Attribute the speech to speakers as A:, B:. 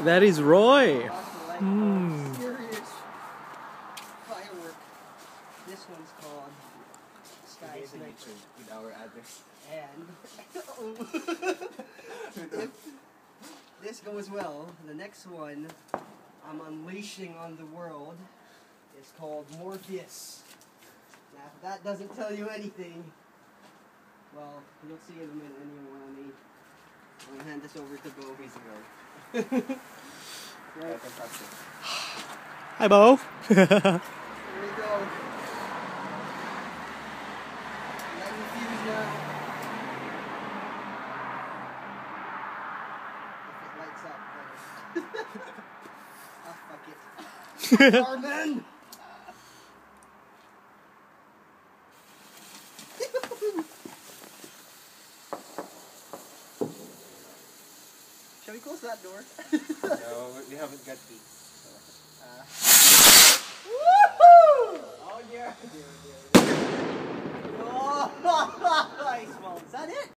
A: That is Roy.
B: Serious firework. This one's called Sky Sniper.
C: With our address.
B: And if this goes well, the next one I'm unleashing on the world is called Morpheus. Now, if that doesn't tell you anything, well, you'll see in a minute anyway. I'm gonna hand this over to Bo. He's the guy. Right.
A: Hi, Bo.
B: Here we go. Let me fuse now. If it lights up, better. Ah, fuck it. Carmen! Shall we close that door?
C: No, we haven't got these.
B: Woohoo! Oh yeah. Oh, nice. Well, is that it?